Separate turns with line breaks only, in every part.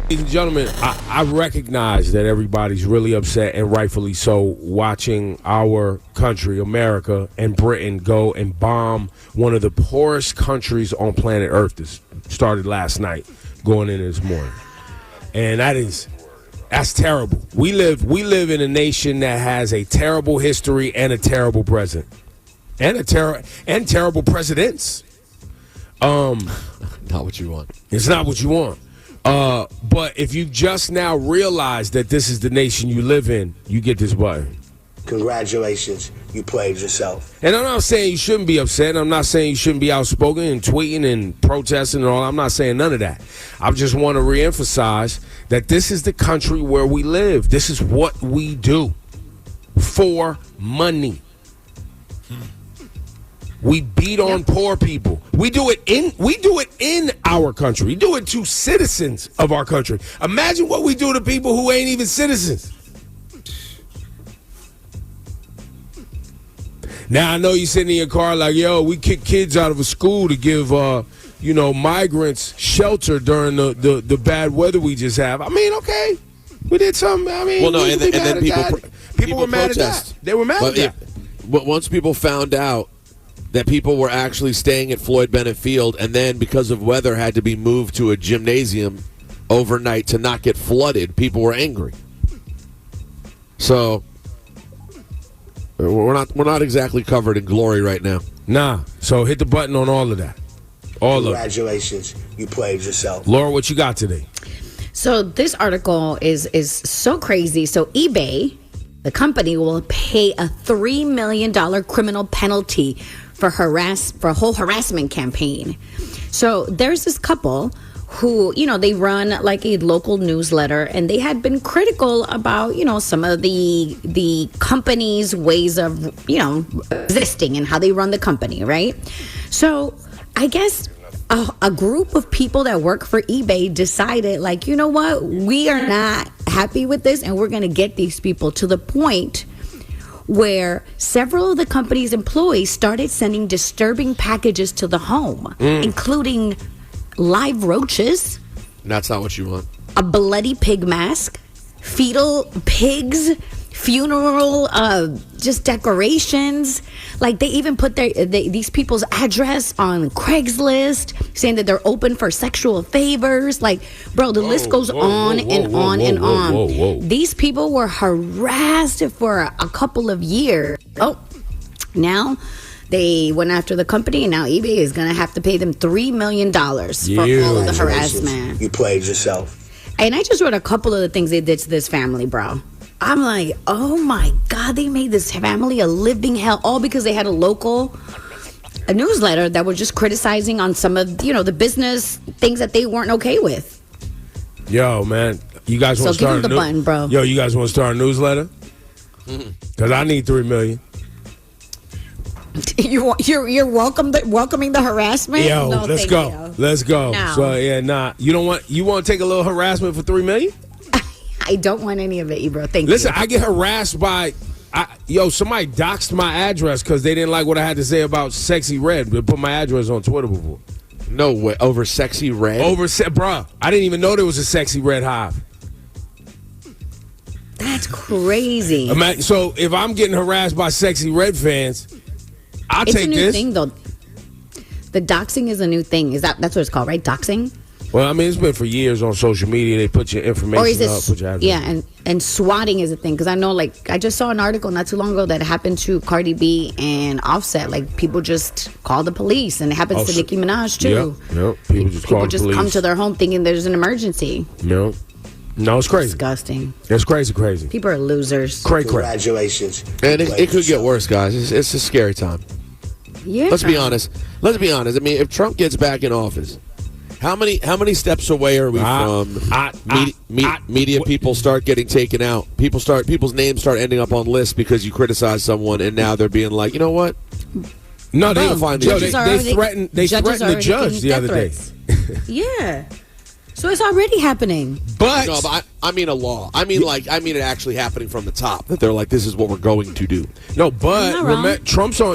Ladies and gentlemen, I recognize that everybody's really upset, and rightfully so, watching our country, America, and Britain go and bomb one of the poorest countries on planet Earth. This started last night, going in this morning. And that's terrible. We live in a nation that has a terrible history and a terrible president. And terrible presidents.
Not what you want.
It's not what you want. But if you just now realize that this is the nation you live in, you get this button.
Congratulations, you played yourself.
And I'm not saying you shouldn't be upset. I'm not saying you shouldn't be outspoken and tweeting and protesting and all. I'm not saying none of that. I just want to reemphasize that this is the country where we live. This is what we do for money. We beat on poor people. We do it in our country. We do it to citizens of our country. Imagine what we do to people who ain't even citizens. Now I know you're sitting in your car like, yo, we kick kids out of a school to give migrants shelter during the bad weather we just have. I mean, okay, we did something. I mean,
well, no, and then
people were mad at that. They were mad at that.
But once people found out that people were actually staying at Floyd Bennett Field, and then because of weather had to be moved to a gymnasium overnight to not get flooded, people were angry. So we're not exactly covered in glory right now.
Nah. So hit the button on all of that.
Congratulations, you played yourself.
Laura, what you got today?
So this article is so crazy. So eBay, the company, will pay a $3 million criminal penalty for a whole harassment campaign. So there's this couple who, they run like a local newsletter, and they had been critical about, some of the company's ways of, existing and how they run the company, right? So I guess a group of people that work for eBay decided, like, you know what, we are not happy with this, and we're going to get these people, to the point where several of the company's employees started sending disturbing packages to the home, including live roaches.
That's not what you want.
A bloody pig mask, fetal pigs, funeral just decorations. Like, they even put these people's address on Craigslist, saying that they're open for sexual favors. Like, bro, the list goes on and on. These people were harassed for a couple of years. Oh, now they went after the company, and now eBay is going to have to pay them $3 million for all of the harassment.
You played yourself.
And I just wrote a couple of the things they did to this family, bro. I'm like, oh my God, they made this family a living hell, all because they had a newsletter that was just criticizing on some of, the business things that they weren't okay with.
Yo, man, you guys want to start
the button, bro.
Yo, you guys want to start a newsletter? Because I need $3 million.
You're welcoming the harassment?
Yo,
no,
let's go. Let's go. No. So you want to take a little harassment for $3 million?
I don't want any of it, Ebro. Thank you.
Listen, I get harassed by, somebody doxed my address because they didn't like what I had to say about Sexy Red. They put my address on Twitter before.
No way. Over Sexy Red?
Bruh, I didn't even know there was a Sexy Red hive.
That's crazy.
So if I'm getting harassed by Sexy Red fans, I'll take this.
It's a new thing, though. The doxing is a new thing. That's what it's called, right? Doxing?
Well, I mean, it's been for years on social media. They put your information up. Put your address.
Yeah, and swatting is a thing. Because I know, like, I just saw an article not too long ago that happened to Cardi B and Offset. Like, people just call the police. And it happens to Nicki Minaj, too.
Yep. People just
come to their home thinking there's an emergency.
Yep. No, it's crazy.
Disgusting.
It's crazy.
People are losers.
Congratulations.
And it could get worse, guys. It's a scary time.
Yeah.
Let's be honest. I mean, if Trump gets back in office, how many steps away are we from media people start getting taken out? People's names start ending up on lists because you criticize someone, and now they're being like, you know what?
No, they threatened the judge the other day.
Yeah. So it's already happening.
But
No, but I mean a law. I mean it actually happening from the top. That they're like, this is what we're going to do.
no, but
You're not wrong.
remember,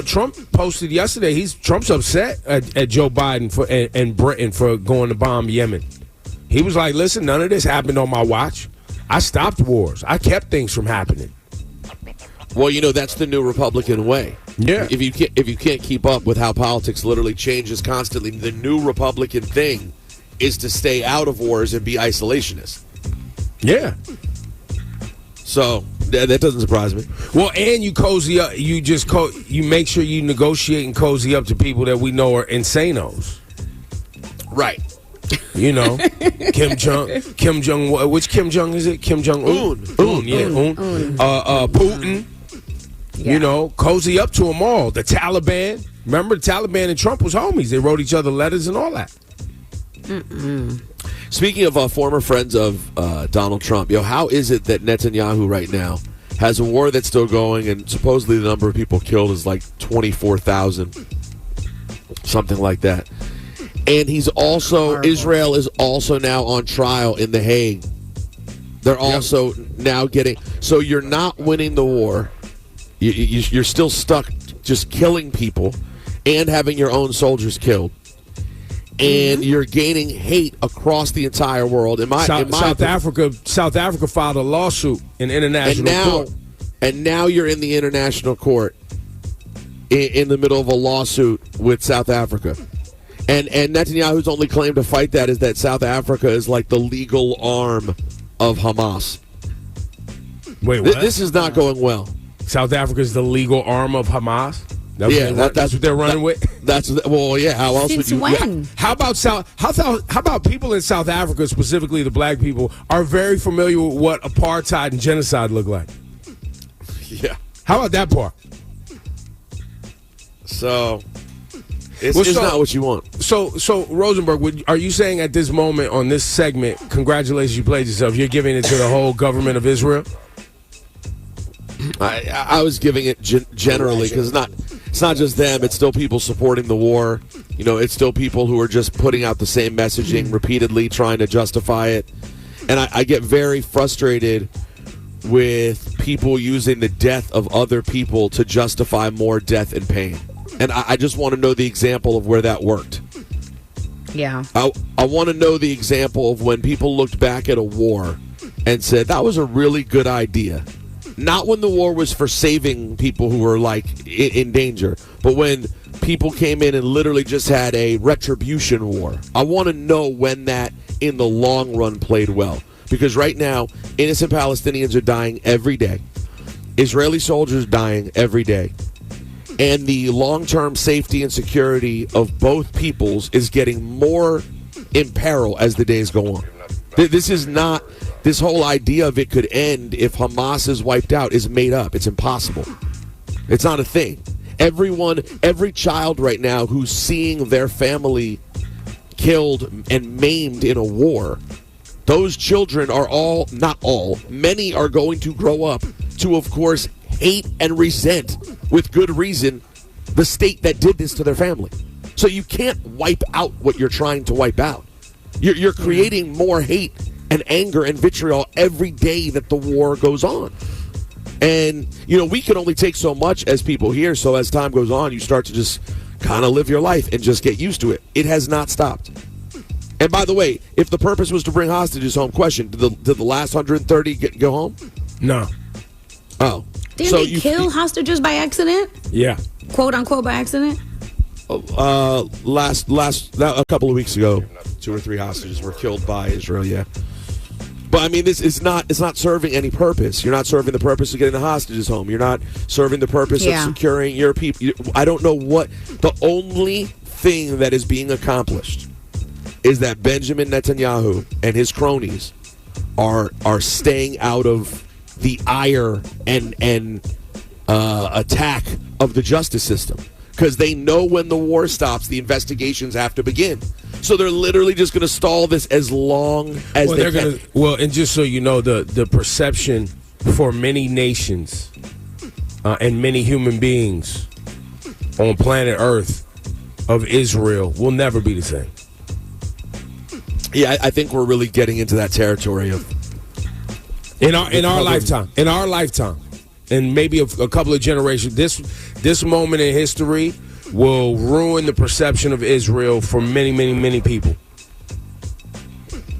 Trump posted yesterday. Trump's upset at Joe Biden and Britain for going to bomb Yemen. He was like, "Listen, none of this happened on my watch. I stopped wars. I kept things from happening."
Well, that's the new Republican way.
Yeah.
If you can't keep up with how politics literally changes constantly, the new Republican thing is to stay out of wars and be isolationist.
Yeah.
So that doesn't surprise me.
Well, and you cozy up. You make sure you negotiate and cozy up to people that we know are insanos.
Right.
Kim Jong. Which Kim Jong is it? Kim Jong Un. Putin.
Yeah.
Cozy up to them all. The Taliban. Remember, the Taliban and Trump was homies. They wrote each other letters and all that.
Speaking of former friends of Donald Trump, how is it that Netanyahu right now has a war that's still going, and supposedly the number of people killed is like 24,000, something like that. And Israel is also now on trial in The Hague. They're also now getting, so you're not winning the war. You're still stuck just killing people and having your own soldiers killed. And you're gaining hate across the entire world.
South Africa filed a lawsuit in international court.
And now you're in the international court in the middle of a lawsuit with South Africa. And Netanyahu's only claim to fight that is that South Africa is like the legal arm of Hamas.
Wait, what?
This is not going well.
South Africa is the legal arm of Hamas? That's what they're running with?
How else
Since
would you...
when?
How about people in South Africa, specifically the black people, are very familiar with what apartheid and genocide look like?
Yeah.
How about that part?
So... It's not what you want.
So Rosenberg, are you saying at this moment on this segment, congratulations, you played yourself, you're giving it to the whole government of Israel?
I was giving it generally because it's not just them. It's still people supporting the war. It's still people who are just putting out the same messaging repeatedly, trying to justify it. And I get very frustrated with people using the death of other people to justify more death and pain. And I just want to know the example of where that worked.
Yeah.
I want to know the example of when people looked back at a war and said, that was a really good idea. Not when the war was for saving people who were, in danger, but when people came in and literally just had a retribution war. I want to know when that, in the long run, played well. Because right now, innocent Palestinians are dying every day. Israeli soldiers dying every day. And the long-term safety and security of both peoples is getting more in peril as the days go on. This whole idea of it could end if Hamas is wiped out is made up. It's impossible. It's not a thing. Every child right now who's seeing their family killed and maimed in a war, those children are many are going to grow up to, of course, hate and resent, with good reason, the state that did this to their family. So you can't wipe out what you're trying to wipe out. You're creating more hate and anger and vitriol every day that the war goes on. And, we can only take so much as people here, so as time goes on, you start to just kind of live your life and just get used to it. It has not stopped. And by the way, if the purpose was to bring hostages home, question, did the last 130 go home?
No.
Oh.
Didn't they kill hostages by accident?
Yeah.
Quote unquote by accident?
A couple of weeks ago, 2 or 3 hostages were killed by Israel, yeah. But I mean, it's not serving any purpose. You're not serving the purpose of getting the hostages home. You're not serving the purpose of securing your people. I don't know what the only thing that is being accomplished is that Benjamin Netanyahu and his cronies are staying out of the ire and attack of the justice system, because they know when the war stops, the investigations have to begin. So they're literally just going to stall this as long as they can.
And just so you know, the perception for many nations and many human beings on planet Earth of Israel will never be the same.
Yeah, I think we're really getting into that territory of
in our lifetime, and maybe a couple of generations. This moment in history will ruin the perception of Israel for many, many, many people.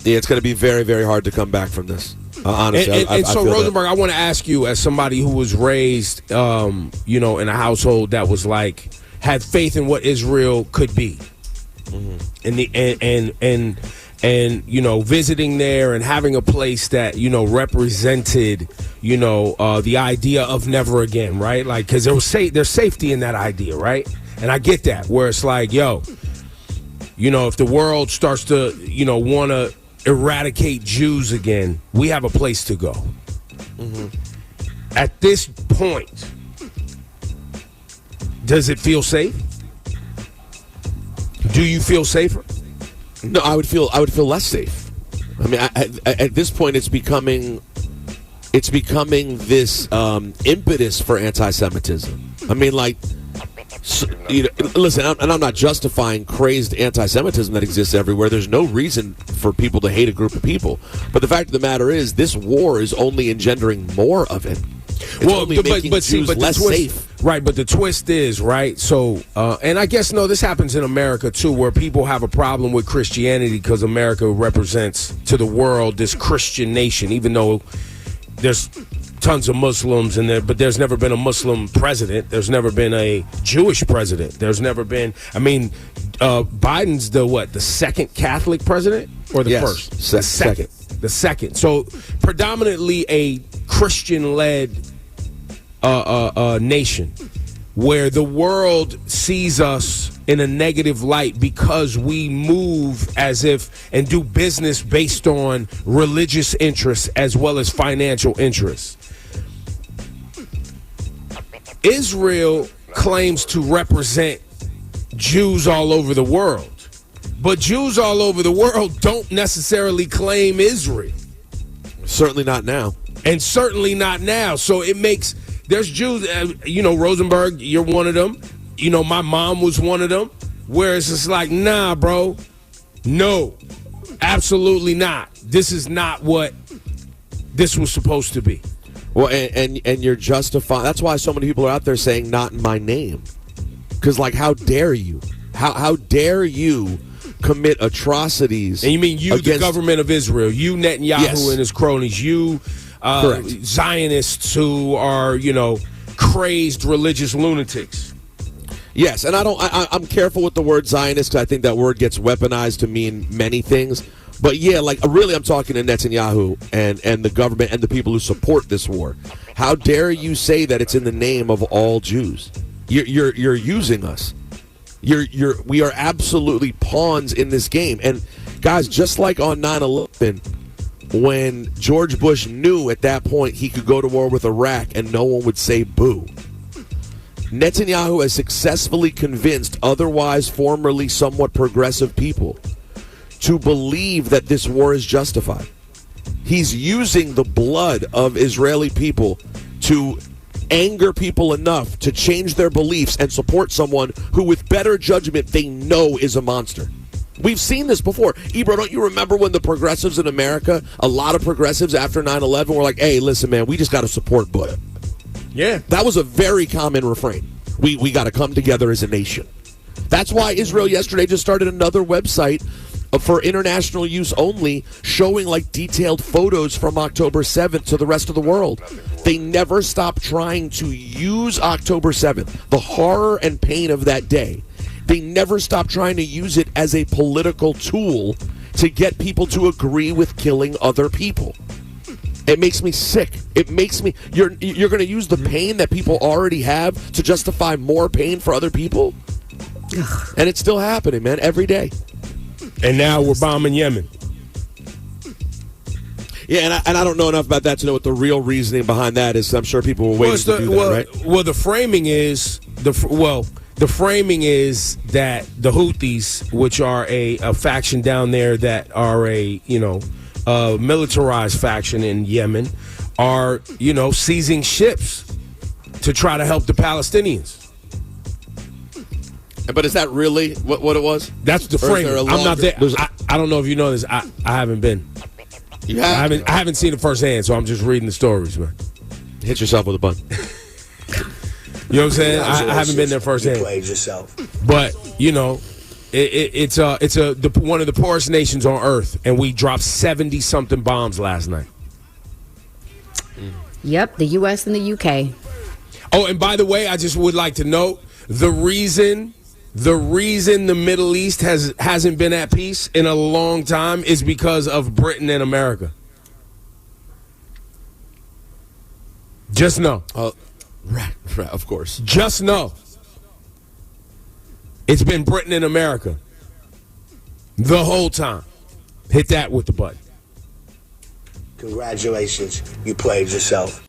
Yeah, it's going to be very, very hard to come back from this. Honestly,
and so Rosenberg, I want to ask you, as somebody who was raised, in a household that was had faith in what Israel could be, and visiting there and having a place that represented the idea of never again, right? Like, because there's safety in that idea, right? And I get that, where it's like, if the world starts to want to eradicate Jews again, we have a place to go. At this point, does it feel safe? Do you feel safer?
No, I would feel less safe. I mean, at this point, it's becoming this impetus for anti-Semitism. I mean, listen, and I'm not justifying crazed anti-Semitism that exists everywhere. There's no reason for people to hate a group of people. But the fact of the matter is, this war is only engendering more of it. It's Jews less safe.
Right, but the twist is, right, so, and I guess, this happens in America, too, where people have a problem with Christianity because America represents to the world this Christian nation, even though there's tons of Muslims in there, but there's never been a Muslim president. There's never been a Jewish president. There's never been, Biden's the second Catholic president, or the first? The second. So predominantly a Christian-led nation, where the world sees us in a negative light because we move as if and do business based on religious interests as well as financial interests. Israel claims to represent Jews all over the world, but Jews all over the world don't necessarily claim Israel.
Certainly not now.
And certainly not now. So there's Jews, Rosenberg, you're one of them. My mom was one of them. Where it's just like, nah, bro. No, absolutely not. This is not what this was supposed to be.
Well, and you're justifying. That's why so many people are out there saying, not in my name. Because, how dare you? How dare you commit atrocities?
And you mean the government of Israel, you Netanyahu and his cronies, you Zionists who are, crazed religious lunatics.
Yes, and I'm careful with the word Zionist because I think that word gets weaponized to mean many things. But yeah, really, I'm talking to Netanyahu and the government and the people who support this war. How dare you say that it's in the name of all Jews? You're using us. We are absolutely pawns in this game. And guys, just like on 9/11, when George Bush knew at that point he could go to war with Iraq and no one would say boo, Netanyahu has successfully convinced otherwise formerly somewhat progressive people to believe that this war is justified. He's using the blood of Israeli people to anger people enough to change their beliefs and support someone who, with better judgment, they know is a monster. We've seen this before. Ebro, don't you remember when the progressives in America, a lot of progressives after 9/11 were like, hey, listen, man, we just got to support Bush.
Yeah.
That was a very common refrain. We got to come together as a nation. That's why Israel yesterday just started another website for international use only, showing detailed photos from October 7th to the rest of the world. They never stop trying to use October 7th, the horror and pain of that day. They never stop trying to use it as a political tool to get people to agree with killing other people. It makes me sick. It makes me... You're going to use the pain that people already have to justify more pain for other people? And it's still happening, man, every day.
And now we're bombing Yemen.
Yeah, and I don't know enough about that to know what the real reasoning behind that is. I'm sure people will wait to do that, right?
Well, the framing is the framing is that the Houthis, which are a faction down there that are a militarized faction in Yemen, are seizing ships to try to help the Palestinians.
But is that really what it was?
That's the frame. I'm not there. I don't know if you know this. I haven't been.
You haven't?
I haven't seen it firsthand, so I'm just reading the stories, man.
Hit yourself with a bun.
You know what I'm saying? I haven't been there firsthand.
You played yourself.
But, you know, it's one of the poorest nations on earth, and we dropped 70-something bombs last night.
Yep, the U.S. and the U.K.
Oh, and by the way, I just would like to note the reason the Middle East hasn't been at peace in a long time is because of Britain and America. Just know.
Right, of course.
Just know. It's been Britain and America the whole time. Hit that with the button.
Congratulations, you played yourself.